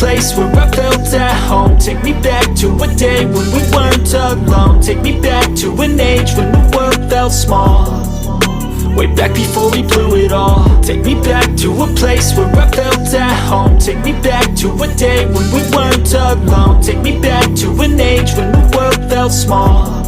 place where I felt at home. Take me back to a day when we weren't alone. Take me back to an age when the world felt small. Way back before we blew it all. Take me back to a place where I felt at home. Take me back to a day when we weren't alone. Take me back to an age when the world felt small.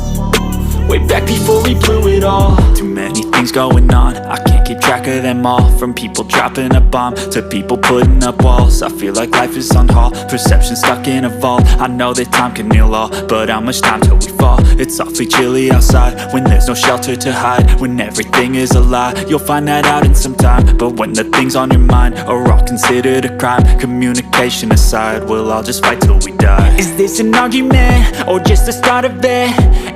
Way back before we blew it all. Too many things going on, I can't keep track of them all. From people dropping a bomb to people putting up walls. I feel like life is on hold, perception stuck in a vault. I know that time can heal all, but how much time till we fall? It's awfully chilly outside when there's no shelter to hide. When everything is a lie, you'll find that out in some time. But when the things on your mind are all considered a crime, communication aside, we'll all just fight till we die. Is this an argument or just the start of it?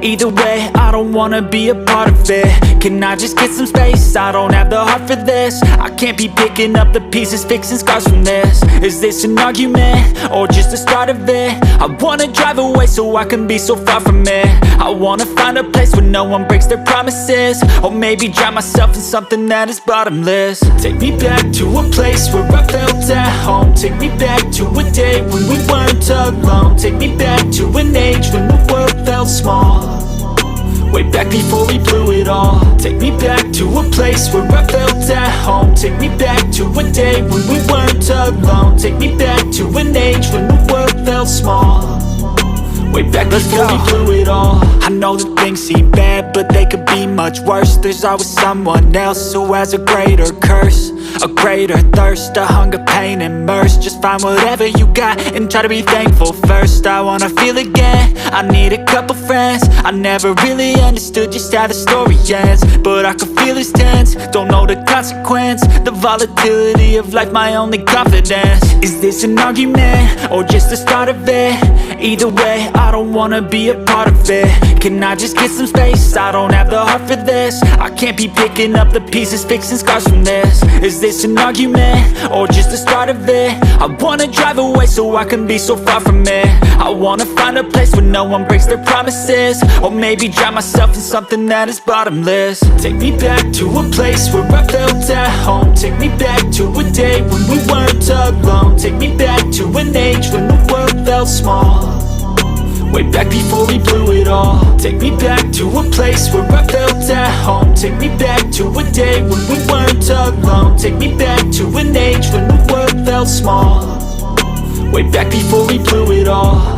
Either way, I don't wanna be a part of it. Can I just get some space? I don't have the heart for this. I can't be picking up the pieces, fixing scars from this. Is this an argument or just the start of it? I wanna drive away so I can be so far from it. I wanna find a place where no one breaks their promises. Or maybe drown myself in something that is bottomless. Take me back to a place where I felt at home. Take me back to a day when we weren't alone. Take me back to an age when the world felt small. Way back before we blew it all. Take me back to a place where I felt at home. Take me back to a day when we weren't alone. Take me back to an age when the world felt small. Way back before we blew it all. I know that things seem bad, but they could be much worse. There's always someone else who has a greater curse, a greater thirst, a hunger, pain, and mercy. Just find whatever you got and try to be thankful first. I wanna feel again, I need a couple friends. I never really understood just how the story ends, but I can feel it's tense, don't know the consequence. The volatility of life, my only confidence. Is this an argument or just the start of it? Either way, I don't wanna be a part of it. Can I just get some space? I don't have the heart for this. I can't be picking up the pieces, fixing scars from this. Is this an argument or just the start of it? I wanna drive away so I can be so far from it. I wanna find a place where no one breaks their promises. Or maybe drown myself in something that is bottomless. Take me back to a place where I felt at home. Take me back to a day when we weren't alone. Take me back to an age when the world felt small. Way back before we blew it all. Take me back to a place where I felt at home. Take me back to a day when we weren't alone. Take me back to an age when the world felt small. Way back before we blew it all.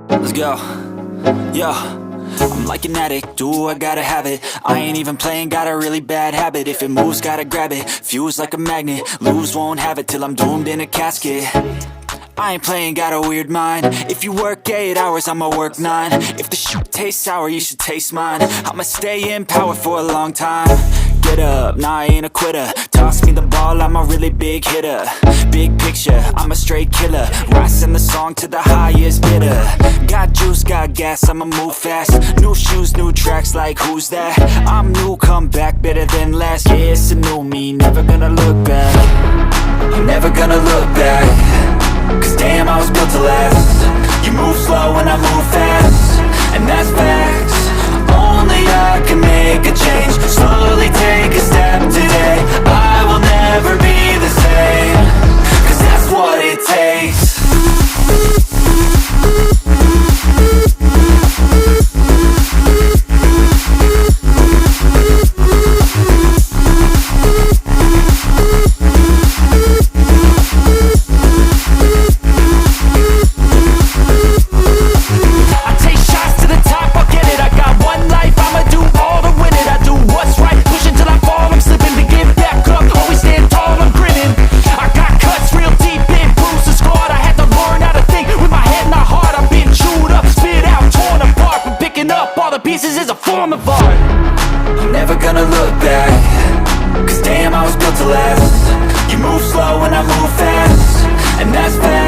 Let's go. Yo, I'm like an addict, do I gotta have it. I ain't even playing, got a really bad habit. If it moves, gotta grab it, fuse like a magnet. Lose, won't have it till I'm doomed in a casket. I ain't playing, got a weird mind. If you work 8 hours, I'ma work 9. If the shit tastes sour, you should taste mine. I'ma stay in power for a long time. Get up, nah, I ain't a quitter. Toss me the ball, I'm a really big hitter. Big picture, I'm a straight killer. Rising the song to the highest bidder. Got juice, got gas, I'ma move fast. New shoes, new tracks, like who's that? I'm new, come back, better than last. Yeah, it's a new me, never gonna look back. I'm never gonna look back. Cause damn, I was built to last. You move slow and I move fast, and that's facts. Only I can make a change. Slowly take a step today. I will never be the same. Cause that's what it takes. I'm never gonna look back. Cause damn, I was built to last. You move slow and I move fast, and that's fast.